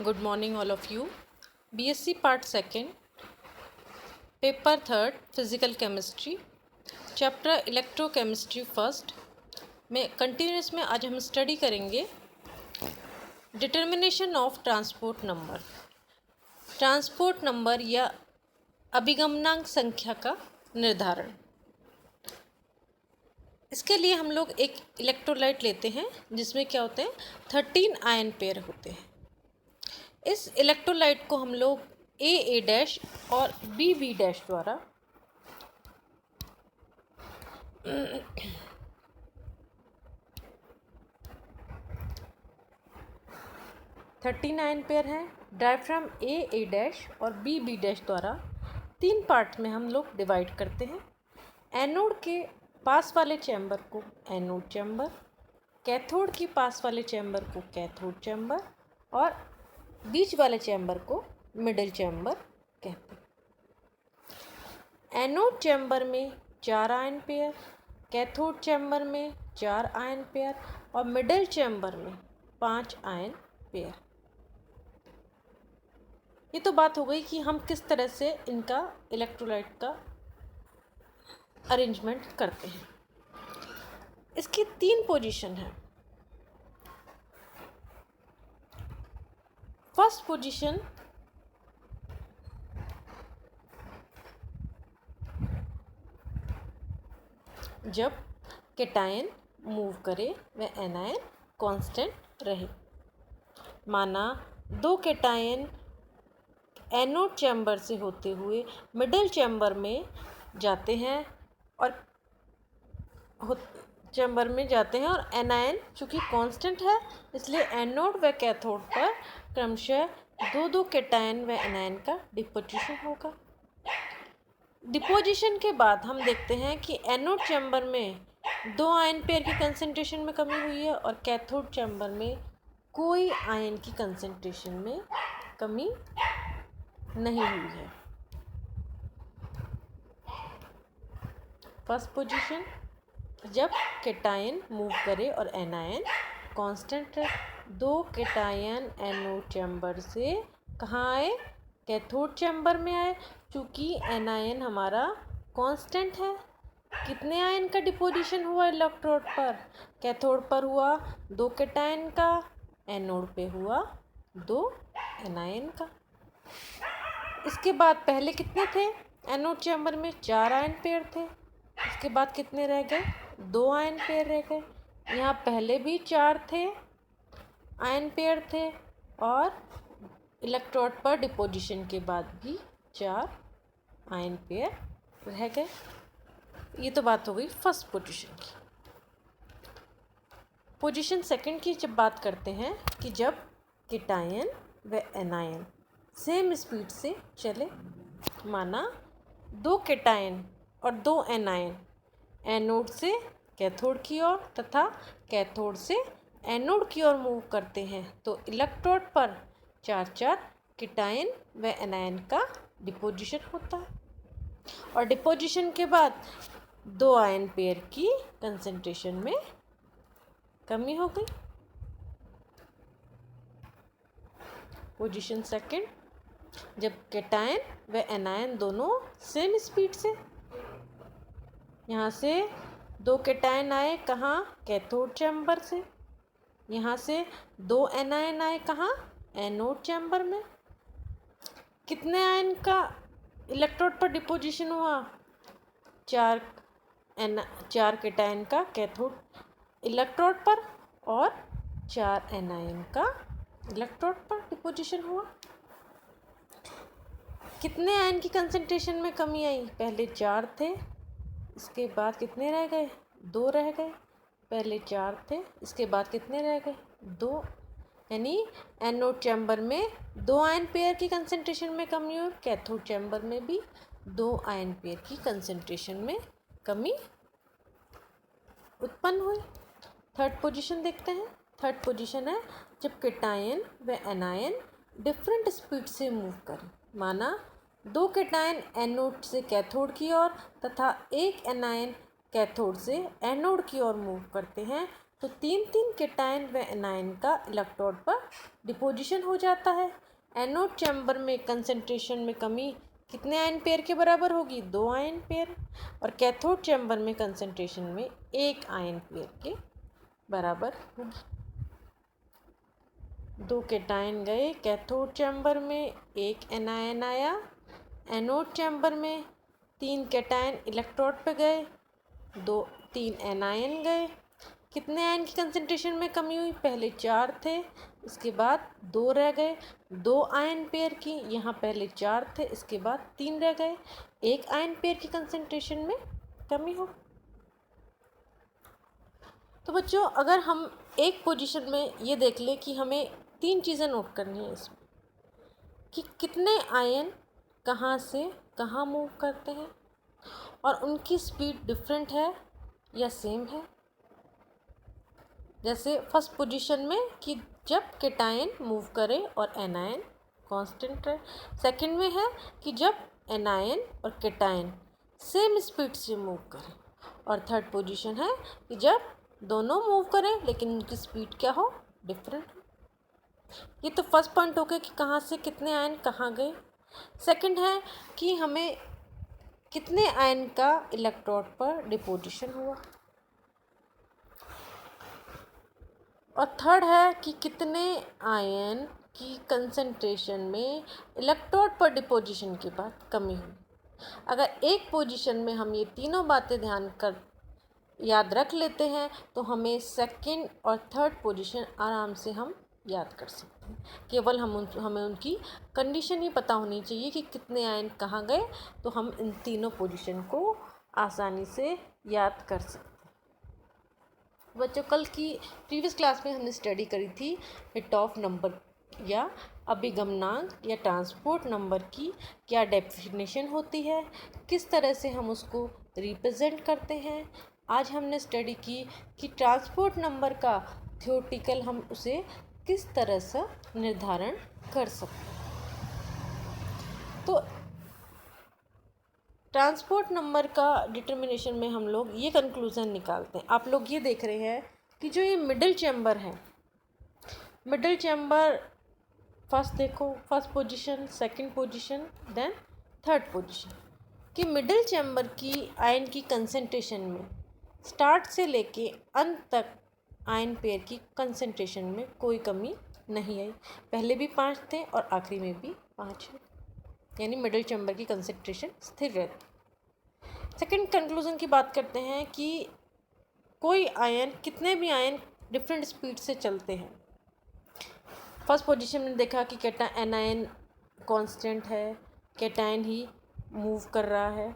Good morning all of you. BSc Part 2, Paper 3, Physical Chemistry, Chapter Electrochemistry First में continuous में आज हम study करेंगे determination of transport number. Transport number या अभिगमनांक संख्या का निर्धारण। इसके लिए हम लोग एक इलेक्ट्रोलाइट लेते हैं जिसमें क्या होते हैं 13 आयन पेयर होते हैं। इस इलेक्ट्रोलाइट को हम लोग ए डैश और बी डैश द्वारा थर्टी नाइन पेयर हैं डायफ्राम ए डैश और बी डैश द्वारा 3 पार्ट में हम लोग डिवाइड करते हैं। एनोड के पास वाले चैम्बर को एनोड चैम्बर, कैथोड के पास वाले चैम्बर को कैथोड चैम्बर और बीच वाले चैम्बर को मिडिल चैम्बर कहते हैं। एनोड चैम्बर में 4 आयन पेयर, कैथोड चैम्बर में 4 आयन पेयर और मिडिल चैम्बर में 5 आयन पेयर। ये तो बात हो गई कि हम किस तरह से इनका इलेक्ट्रोलाइट का अरेंजमेंट करते हैं। इसकी 3 पोजीशन है। फर्स्ट पोजीशन जब केटायन मूव करे व एनायन कांस्टेंट रहे। माना 2 केटायन एनोड चैम्बर से होते हुए मिडिल चैम्बर में जाते हैं और एनायन चूँकि कांस्टेंट है इसलिए एनोड व कैथोड पर क्रमशः 2 केटायन व एनायन का डिपोजिशन होगा। डिपोजिशन के बाद हम देखते हैं कि एनोड चैम्बर में 2 आयन पेयर की कंसंट्रेशन में कमी हुई है और कैथोड चैम्बर में कोई आयन की कंसंट्रेशन में कमी नहीं हुई है। फर्स्ट पोजीशन जब केटायन मूव करे और एनायन कांस्टेंट है। 2 केटायन एनोड चैम्बर से कहाँ आए? कैथोड चैम्बर में आए। चूँकि एनायन हमारा कांस्टेंट है। कितने आयन का डिपोजिशन हुआ इलेक्ट्रोड पर? कैथोड पर हुआ 2 केटायन का, एनोड पे हुआ 2 एनायन का। इसके बाद पहले कितने थे? एनोड चैम्बर में 4 आयन पेयर थे। इसके बाद कितने रह गए? 2 आयन पेयर रह गए। यहाँ पहले भी 4 थे आयन पेयर थे और इलेक्ट्रोड पर डिपोजिशन के बाद भी 4 आयन पेयर रह गए। ये तो बात हो गई फर्स्ट पोजीशन की। पोजीशन सेकंड की जब बात करते हैं कि जब केटायन व एनायन सेम स्पीड से चले। माना 2 केटायन और 2 एनायन एनोड से कैथोड की ओर तथा कैथोड से एनोड की ओर मूव करते हैं तो इलेक्ट्रोड पर 4 केटायन व एनायन का डिपोजिशन होता है और डिपोजिशन के बाद 2 आयन पेयर की कंसंट्रेशन में कमी हो गई। पोजीशन सेकंड जब केटायन व एनायन दोनों सेम स्पीड से, यहाँ से 2 केटायन आए कहाँ? कैथोड चैम्बर से। यहाँ से 2 एनायन आए कहाँ? एनोड चैम्बर में। कितने आयन का इलेक्ट्रोड पर डिपोजिशन हुआ? 4 केटायन का कैथोड इलेक्ट्रोड पर और 4 एनायन का इलेक्ट्रोड पर डिपोजिशन हुआ। कितने आयन की कंसंट्रेशन में कमी आई? पहले 4 थे, इसके बाद कितने रह गए? 2 रह गए। पहले 4 थे, इसके बाद कितने रह गए? 2। यानी एनोड चैम्बर में 2 आयन पेयर की कंसंट्रेशन में कमी और कैथोड चैम्बर में भी 2 आयन पेयर की कंसंट्रेशन में कमी उत्पन्न हुई। थर्ड पोजीशन देखते हैं। थर्ड पोजीशन है जब केटायन व एनायन डिफरेंट स्पीड से मूव करें। माना 2 केटायन एनोड से कैथोड की ओर तथा 1 एनायन कैथोड से एनोड की ओर मूव करते हैं तो 3 केटायन व एनायन का इलेक्ट्रोड पर डिपोजिशन हो जाता है। एनोड चैम्बर में कंसंट्रेशन में कमी कितने आयन पेयर के बराबर होगी? 2 आयन पेयर। और कैथोड चैम्बर में कंसंट्रेशन में 1 आयन पेयर के बराबर होगी। 2 केटायन गए कैथोड चैम्बर में, 1 एनायन आया। एनोड चैम्बर में 3 केटायन इलेक्ट्रोड पे गए, 3 एनायन गए। कितने आयन की कंसंट्रेशन में कमी हुई? पहले 4 थे, इसके बाद 2 रह गए। 2 आयन पेयर की, यहाँ पहले 4 थे, इसके बाद 3 रह गए। 1 आयन पेयर की कंसंट्रेशन में कमी हो। तो बच्चों अगर हम एक पोजीशन में ये देख लें कि हमें 3 चीज़ें नोट करनी है इसमें, कि कितने आयन कहाँ से कहाँ मूव करते हैं और उनकी स्पीड डिफरेंट है या सेम है। जैसे फर्स्ट पोजीशन में कि जब केटायन मूव करे और एनायन कांस्टेंट रहे। सेकंड में है कि जब एनायन और केटायन सेम स्पीड से मूव करें। और थर्ड पोजीशन है कि जब दोनों मूव करें लेकिन उनकी स्पीड क्या हो? डिफरेंट हो। ये तो फर्स्ट पॉइंट हो गया कि कहाँ से कितने आयन कहाँ गए। सेकंड है कि हमें कितने आयन का इलेक्ट्रोड पर डिपोजिशन हुआ। और थर्ड है कि कितने आयन की कंसंट्रेशन में इलेक्ट्रोड पर डिपोजिशन के बाद कमी हुई। अगर एक पोजीशन में हम ये तीनों बातें ध्यान कर याद रख लेते हैं तो हमें सेकंड और थर्ड पोजीशन आराम से हम याद कर सकते हैं। केवल हमें उनकी कंडीशन ही पता होनी चाहिए कि कितने आयन कहाँ गए, तो हम इन तीनों पोजीशन को आसानी से याद कर सकते हैं। बच्चों कल की प्रीवियस क्लास में हमने स्टडी करी थी हिट ऑफ नंबर या अभिगमनांक या ट्रांसपोर्ट नंबर की क्या डेफिनेशन होती है, किस तरह से हम उसको रिप्रेजेंट करते हैं। आज हमने स्टडी की कि ट्रांसपोर्ट नंबर का थ्योरेटिकल हम उसे किस तरह से निर्धारण कर सकते हैं। तो ट्रांसपोर्ट नंबर का डिटर्मिनेशन में हम लोग ये कंक्लूज़न निकालते हैं। आप लोग ये देख रहे हैं कि जो ये मिडिल चैम्बर है, मिडिल चैम्बर फर्स्ट देखो, first position, second position, then third position, कि मिडिल चैम्बर की आयन की कंसंट्रेशन में स्टार्ट से लेके अंत तक आयन पेयर की कंसंट्रेशन में कोई कमी नहीं आई। पहले भी 5 थे और आखिरी में भी 5 है, यानी मिडिल चैम्बर की कंसंट्रेशन स्थिर रहती। सेकंड कंक्लूजन की बात करते हैं कि कोई आयन, कितने भी आयन डिफरेंट स्पीड से चलते हैं। फर्स्ट पोजीशन में देखा कि एनायन कांस्टेंट है, केटायन ही मूव कर रहा है।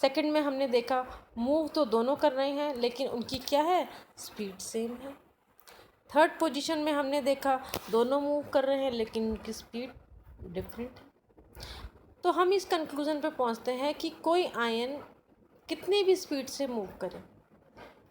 सेकंड में हमने देखा मूव तो दोनों कर रहे हैं लेकिन उनकी क्या है? स्पीड सेम है। थर्ड पोजीशन में हमने देखा दोनों मूव कर रहे हैं लेकिन उनकी स्पीड डिफरेंट है। तो हम इस कंक्लूज़न पे पहुंचते हैं कि कोई आयन कितनी भी स्पीड से मूव करे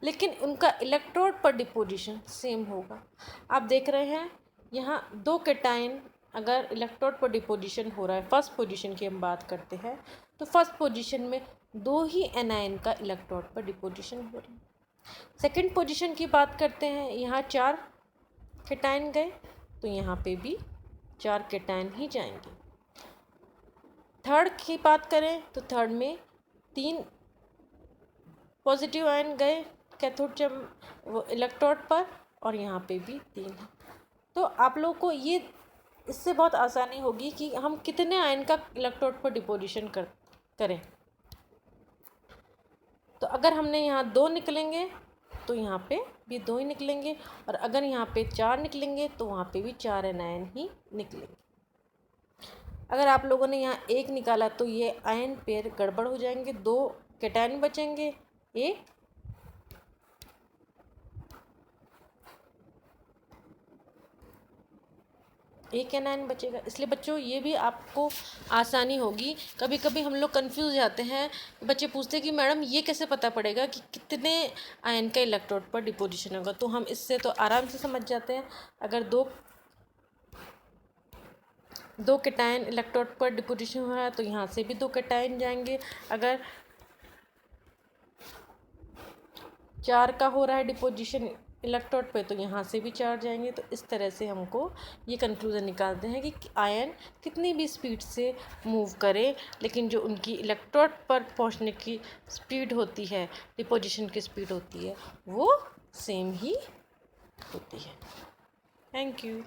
लेकिन उनका इलेक्ट्रोड पर डिपोजिशन सेम होगा। आप देख रहे हैं यहाँ 2 केटायन अगर इलेक्ट्रोड पर डिपोजिशन हो रहा है, फर्स्ट पोजीशन की हम बात करते हैं, तो फर्स्ट पोजीशन में 2 ही एनायन का इलेक्ट्रोड पर डिपोजिशन हो रही है। सेकंड पोजीशन की बात करते हैं, यहाँ 4 केटायन गए तो यहाँ पे भी 4 केटायन ही जाएंगे। थर्ड की बात करें तो थर्ड में 3 पॉजिटिव आयन गए कैथोड इलेक्ट्रोड पर और यहाँ पे भी 3 है। तो आप लोग को ये इससे बहुत आसानी होगी कि हम कितने आयन का इलेक्ट्रोड पर डिपोजिशन करें। तो अगर हमने यहाँ 2 निकलेंगे तो यहाँ पे भी 2 ही निकलेंगे, और अगर यहाँ पे 4 निकलेंगे तो वहाँ पे भी 4 आयन ही निकलेंगे। अगर आप लोगों ने यहाँ 1 निकाला तो ये आयन पेयर गड़बड़ हो जाएंगे, 2 केटायन बचेंगे, एक एनायन बचेगा। इसलिए बच्चों ये भी आपको आसानी होगी। कभी कभी हम लोग कंफ्यूज जाते हैं, बच्चे पूछते हैं कि मैडम ये कैसे पता पड़ेगा कि कितने आयन का इलेक्ट्रोड पर डिपोजिशन होगा। तो हम इससे तो आराम से समझ जाते हैं। अगर दो केटायन इलेक्ट्रोड पर डिपोजिशन हो रहा है तो यहाँ से भी 2 केटायन जाएंगे। अगर 4 का हो रहा है डिपोजिशन इलेक्ट्रोड पे, तो यहाँ से भी 4 जाएंगे। तो इस तरह से हमको ये कंक्लूज़न निकालते हैं कि आयन कितनी भी स्पीड से मूव करे, लेकिन जो उनकी इलेक्ट्रोड पर पहुँचने की स्पीड होती है, डिपोजिशन की स्पीड होती है, वो सेम ही होती है। Thank you.